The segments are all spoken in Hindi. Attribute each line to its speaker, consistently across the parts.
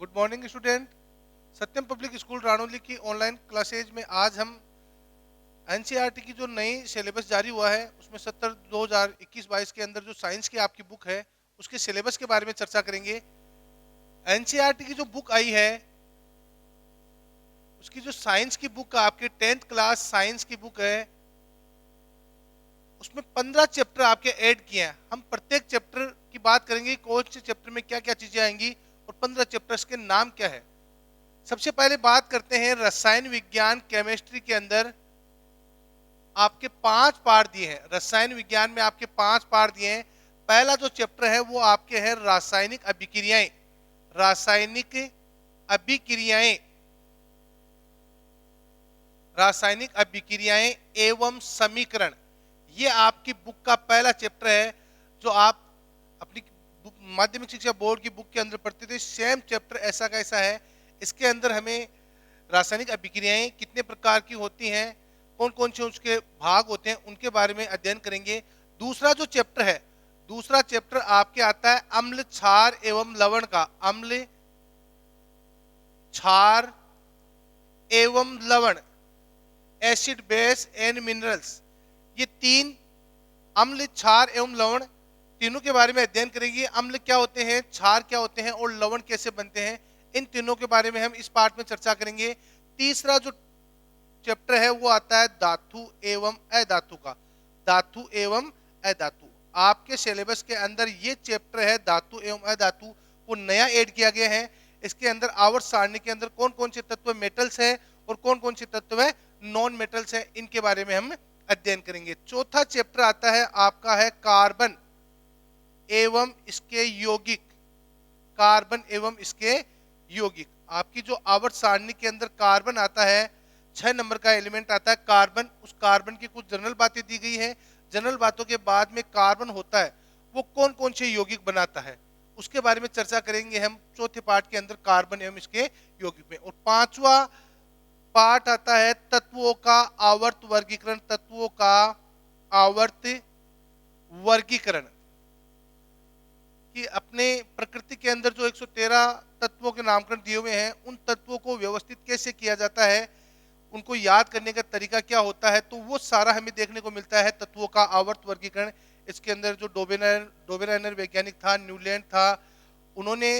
Speaker 1: Good morning student. Satyam public school Ranoli की ऑनलाइन क्लासेज में आज हम एनसीईआरटी की जो नई सिलेबस जारी हुआ है उसमें 2021-22 के अंदर जो साइंस की आपकी बुक है उसके सिलेबस के बारे में चर्चा करेंगे। एनसीईआरटी की जो बुक आई है उसकी जो साइंस की बुक आपके 10th क्लास साइंस की बुक है उसमें 15 चैप्टर आपके ऐड किए हैं। हम प्रत्येक चैप्टर की बात करेंगे, कौन से चैप्टर में क्या क्या चीजें आएंगी और 15 चैप्टर्स के नाम क्या है। सबसे पहले बात करते हैं रसायन विज्ञान केमिस्ट्री के अंदर आपके 5 पार्ट दिए हैं। रसायन विज्ञान में आपके 5 पार्ट दिए हैं। पहला जो चैप्टर है वो आपके है रासायनिक अभिक्रियाएं। रासायनिक अभिक्रियाएं, रासायनिक अभिक्रियाएं एवं समीकरण, ये आपकी बुक का पहला चैप्टर है जो आप अपनी माध्यमिक शिक्षा बोर्ड की बुक के अंदर पढ़ते थे। सेम चैप्टर ऐसा का ऐसा है। इसके अंदर हमें रासायनिक अभिक्रियाएं कितने प्रकार की होती हैं, कौन कौन से उसके भाग होते हैं, उनके बारे में अध्ययन करेंगे। दूसरा जो चैप्टर है, दूसरा चैप्टर आपके आता है अम्ल क्षार एवं लवण का। अम्ल क्षार एवं लवण, एसिड बेस एंड मिनरल्स, ये तीन अम्ल क्षार एवं लवण तीनों के बारे में अध्ययन करेंगे। अम्ल क्या होते हैं, क्षार क्या होते हैं और लवण कैसे बनते हैं, इन तीनों के बारे में हम इस पार्ट में चर्चा करेंगे। तीसरा जो चैप्टर है वो आता है धातु एवं अधातु का। धातु एवं अधातु आपके सिलेबस के अंदर ये चैप्टर है धातु एवं अधातु, वो नया ऐड किया गया है। इसके अंदर आवर्त सारणी के अंदर कौन कौन से तत्व मेटल्स है और कौन कौन से तत्व है नॉन मेटल्स है, इनके बारे में हम अध्ययन करेंगे। चौथा चैप्टर आता है आपका है कार्बन एवं इसके यौगिक। कार्बन एवं इसके यौगिक, आपकी जो आवर्त सारणी के अंदर कार्बन आता है, 6 नंबर का एलिमेंट आता है कार्बन। उस कार्बन की कुछ जनरल बातें दी गई है। जनरल बातों के बाद में कार्बन होता है वो कौन कौन से यौगिक बनाता है, उसके बारे में चर्चा करेंगे हम चौथे पार्ट के अंदर कार्बन एवं इसके यौगिक में। और पांचवा पार्ट आता है तत्वों का आवर्त वर्गीकरण। तत्वों का आवर्त वर्गीकरण कि अपने प्रकृति के अंदर जो 113 तत्वों के नामकरण दिए हुए हैं, उन तत्वों को व्यवस्थित कैसे किया जाता है, उनको याद करने का तरीका क्या होता है, तो वो सारा हमें देखने को मिलता है तत्वों का आवर्त वर्गीकरण। इसके अंदर जो डोबेनाइनर वैज्ञानिक था, न्यूलैंड था, उन्होंने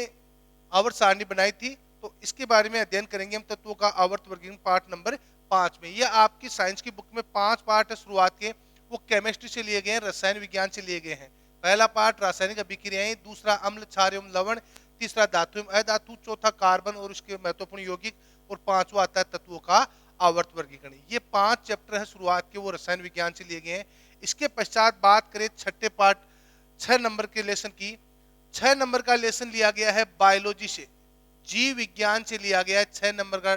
Speaker 1: आवर्त सारणी बनाई थी। तो इसके बारे में अध्ययन करेंगे हम तत्वों का आवर्त वर्गीकरण पार्ट नंबर 5 में। यह आपकी साइंस की बुक में 5 पार्ट है शुरुआत के, वो केमिस्ट्री से लिए गए हैं, रसायन विज्ञान से लिए गए हैं। पहला पार्ट रासायनिक अभिक्रियाएं, दूसरा अम्ल क्षार एवं लवण, तीसरा धातु एवं अधातु, चौथा कार्बन और उसके महत्वपूर्ण यौगिक, और पांचवा आता है तत्वों का आवर्त वर्गीकरण। ये 5 चैप्टर है शुरुआत के, वो रसायन विज्ञान से लिए गए हैं। इसके पश्चात बात करें छठे पार्ट 6 नंबर के लेसन की, 6 नंबर का लेसन लिया गया है बायोलॉजी से, जीव विज्ञान से लिया गया है। 6 नंबर का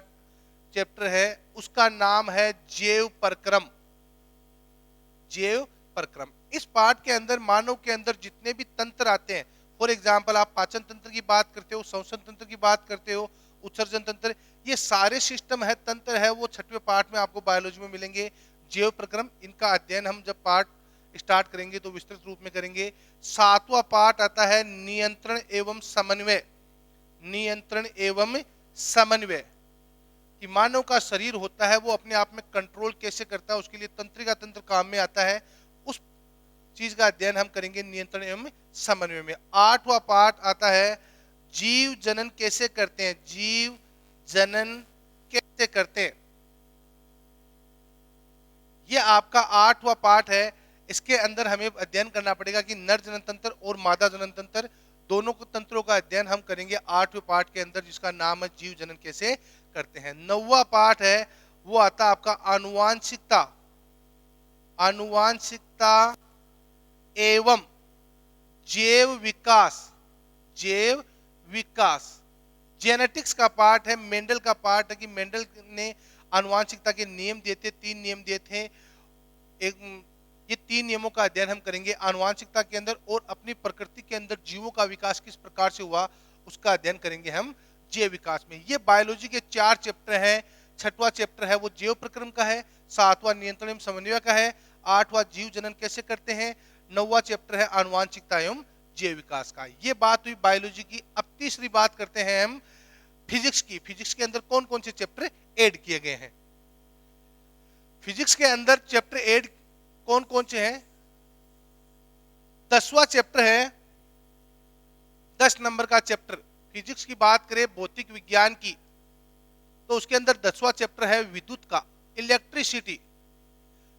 Speaker 1: चैप्टर है, उसका नाम है जैव परक्रम। जैव परक्रम, इस पार्ट के अंदर मानव के अंदर जितने भी तंत्र आते हैं, फॉर एग्जाम्पल आप पाचन तंत्र की बात करते हो, श्वसन तंत्र की बात करते हो, उत्सर्जन तंत्र, ये सारे सिस्टम है, तंत्र है, वो 6वें पार्ट में आपको बायोलॉजी में मिलेंगे। जैव प्रक्रम, इनका अध्ययन हम जब पार्ट स्टार्ट करेंगे तो विस्तृत रूप में करेंगे। 7वां पार्ट आता है नियंत्रण एवं समन्वय। नियंत्रण एवं समन्वय कि मानव का शरीर होता है वो अपने आप में कंट्रोल कैसे करता है, उसके लिए तंत्रिका तंत्र काम में आता है। उस चीज का अध्ययन हम करेंगे नियंत्रण एवं समन्वय में। 8वां पार्ट आता है जीव जनन कैसे करते हैं। जीव जनन कैसे करते हैं, ये आपका 8वां पार्ट है। इसके अंदर हमें अध्ययन करना पड़ेगा कि नर जनन तंत्र और मादा जनन तंत्र, दोनों तंत्रों का अध्ययन हम करेंगे 8वें पार्ट के अंदर, जिसका नाम है जीव जनन कैसे करते हैं। 9वां पार्ट है वो आता आपका आनुवांशिकता। आनुवांशिकता एवं जैव विकास। जैव विकास जेनेटिक्स का पार्ट है, मेंडल का पार्ट है कि मेंडल ने आनुवांशिकता के नियम दिए थे, 3 नियम दिए थे। एक ये 3 नियमों का अध्ययन हम करेंगे आनुवांशिकता के अंदर, और अपनी प्रकृति के अंदर जीवों का विकास किस प्रकार से हुआ उसका अध्ययन करेंगे हम जैव विकास में। ये बायोलॉजी के 4 चैप्टर हैं। 6वां चैप्टर है वो जैव प्रक्रम का है, 7वां नियंत्रण एवं समन्वय का है, 8वां जीव जनन कैसे करते हैं, 9वां चैप्टर है आनुवांशिकता एवं जैव विकास का। ये बात हुई बायोलॉजी की। अब तीसरी बात करते हैं हम फिजिक्स के अंदर कौन कौन से चैप्टर ऐड किए गए हैं? फिजिक्स के अंदर चैप्टर ऐड कौन कौन से हैं? 10वां चैप्टर है, 10 नंबर का चैप्टर। फिजिक्स की बात करें भौतिक विज्ञान की, तो उसके अंदर 10वां चैप्टर है विद्युत का, इलेक्ट्रिसिटी।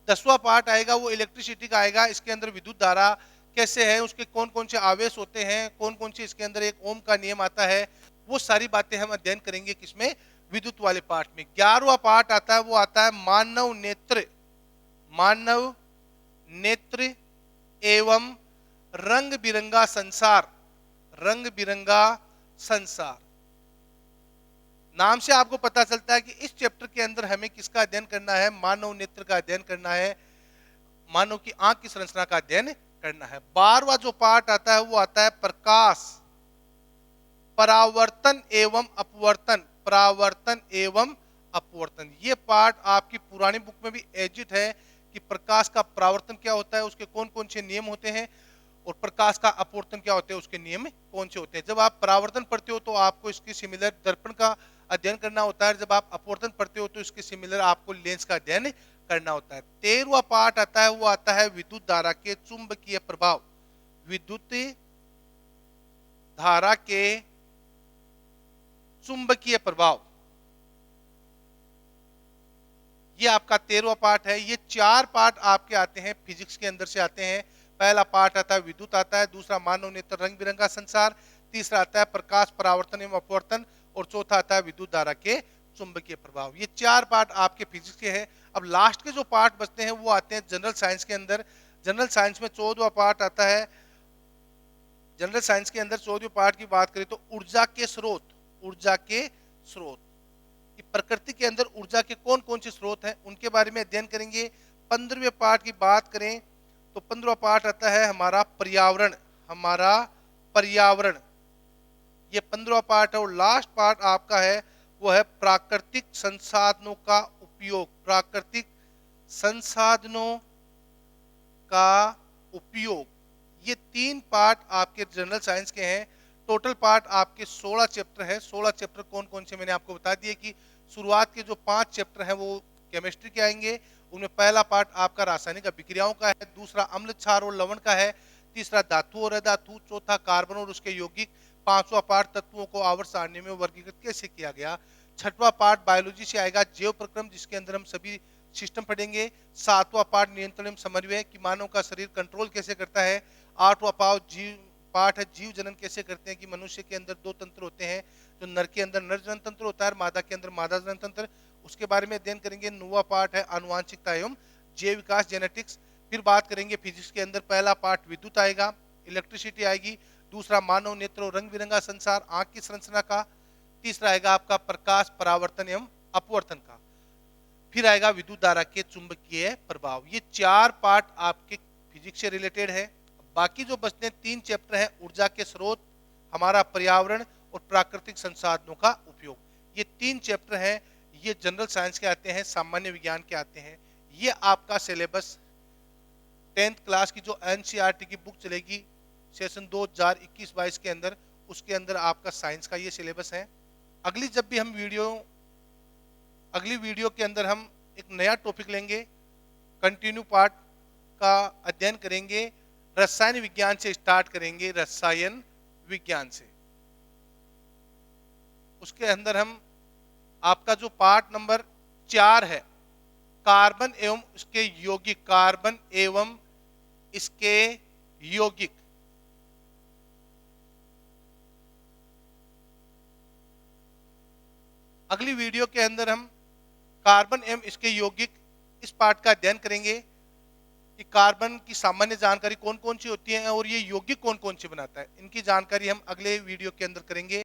Speaker 1: 10वां पार्ट आएगा वो इलेक्ट्रिसिटी का आएगा। इसके अंदर विद्युत धारा कैसे है, उसके कौन कौन से आवेश होते हैं, कौन कौन से इसके अंदर एक ओम का नियम आता है, वो सारी बातें हम अध्ययन करेंगे किसमें? विद्युत वाले पार्ट में। 11वां पार्ट आता है, वो आता है मानव नेत्र, मानव नेत्र एवं रंग बिरंगा संसार, रंग बिरंगा संसार। नाम से आपको पता चलता है कि इस चैप्टर के अंदर हमें किसका अध्ययन करना है? मानव नेत्र का अध्ययन करना है, मानव की आंख की संरचना का अध्ययन करना है। 12वां जो पार्ट आता है वो आता है प्रकाश, परावर्तन एवं अपवर्तन, परावर्तन एवं अपवर्तन। ये पार्ट आपकी पुरानी बुक में भी एजिट है कि प्रकाश का परावर्तन क्या होता है, उसके कौन कौन से नियम होते हैं, और प्रकाश का अपवर्तन क्या होते हैं, उसके नियम कौन से होते हैं। जब आप परावर्तन पढ़ते हो तो आपको इसकी सिमिलर दर्पण का अध्ययन करना होता है, जब आप अपवर्तन पढ़ते हो तो इसके सिमिलर आपको लेंस का अध्ययन करना होता है। 13वां पार्ट आता है, वो आता है विद्युत धारा के चुंबकीय प्रभाव, विद्युत धारा के चुंबकीय प्रभाव। ये आपका 13वां पार्ट है। ये 4 पार्ट आपके आते हैं फिजिक्स के अंदर से आते हैं। पहला पार्ट आता है विद्युत आता है, दूसरा मानव नेत्र रंग बिरंगा संसार, तीसरा आता है प्रकाश परावर्तन एवं अपवर्तन, और चौथा आता है विद्युत धारा के चुंबकीय प्रभाव। ये 4 पार्ट आपके फिजिक्स के हैं। अब लास्ट के जो पार्ट बचते हैं वो आते हैं जनरल साइंस के अंदर। जनरल साइंस में 14वां पार्ट आता है। जनरल साइंस के अंदर 14वें पार्ट की बात करें तो ऊर्जा के स्रोत, ऊर्जा के स्रोत, प्रकृति के अंदर ऊर्जा के कौन कौन से स्रोत हैं उनके बारे में अध्ययन करेंगे। 15वें पार्ट की बात करें तो 15वां पार्ट आता है हमारा पर्यावरण, हमारा पर्यावरण, ये 15वां पार्ट है। और लास्ट पार्ट आपका है वो है प्राकृतिक संसाधनों का उपयोग, प्राकृतिक संसाधनों का उपयोग। ये 3 पार्ट आपके जनरल साइंस के हैं। टोटल पार्ट आपके 16 चैप्टर है। 16 चैप्टर कौन कौन से मैंने आपको बता दिए कि शुरुआत के जो 5 चैप्टर हैं वो केमिस्ट्री के आएंगे। उनमें पहला पार्ट आपका रासायनिक अभिक्रियाओं का है, दूसरा अम्ल क्षार और लवण का है, तीसरा धातु और अधातु, चौथा कार्बन और उसके यौगिक, 5वां पार्ट तत्वों को आवर्त सारणी में वर्गीकृत कैसे किया गया, 6वां पार्ट बायोलॉजी से आएगा जैव प्रक्रम जिसके अंदर हम सभी सिस्टम पढ़ेंगे, 7वां पार्ट नियंत्रण एवं समन्वय कि मानव का शरीर कंट्रोल कैसे करता है, 8वां पार्ट है जीव जनन कैसे करते हैं कि मनुष्य के अंदर 2 तंत्र होते हैं, जो नर के अंदर नर जनन तंत्र होता है, मादा के अंदर मादा जनन तंत्र, उसके बारे में अध्ययन करेंगे। 9वां पार्ट है आनुवांशिकता एवं जैव विकास जेनेटिक्स। फिर बात करेंगे फिजिक्स के अंदर पहला पार्ट विद्युत आएगा, इलेक्ट्रिसिटी आएगी, दूसरा मानव नेत्र और रंग बिरंगा संसार आंख की संरचना का, तीसरा आएगा आपका प्रकाश परावर्तन एवं अपवर्तन का, फिर आएगा विद्युत धारा के चुंबकीय प्रभाव। ये 4 पार्ट आपके फिजिक्स से रिलेटेड है। बाकी जो बचते हैं 3 चैप्टर हैं ऊर्जा के स्रोत, हमारा पर्यावरण और प्राकृतिक संसाधनों का उपयोग। ये 3 चैप्टर हैं, ये जनरल साइंस के आते हैं, सामान्य विज्ञान के आते हैं। ये आपका सिलेबस 10th क्लास की जो एनसीईआरटी की बुक चलेगी सेशन 2021-22 के अंदर, उसके अंदर आपका साइंस का ये सिलेबस है। अगली वीडियो के अंदर हम एक नया टॉपिक लेंगे, कंटिन्यू पार्ट का अध्ययन करेंगे, रसायन विज्ञान से स्टार्ट करेंगे, रसायन विज्ञान से। उसके अंदर हम आपका जो पार्ट नंबर 4 है कार्बन एवं इसके यौगिक, कार्बन एवं इसके यौगिक, अगली वीडियो के अंदर हम कार्बन एवं इसके यौगिक इस पार्ट का अध्ययन करेंगे कि कार्बन की सामान्य जानकारी कौन कौन सी होती है और ये यौगिक कौन कौन से बनाता है, इनकी जानकारी हम अगले वीडियो के अंदर करेंगे।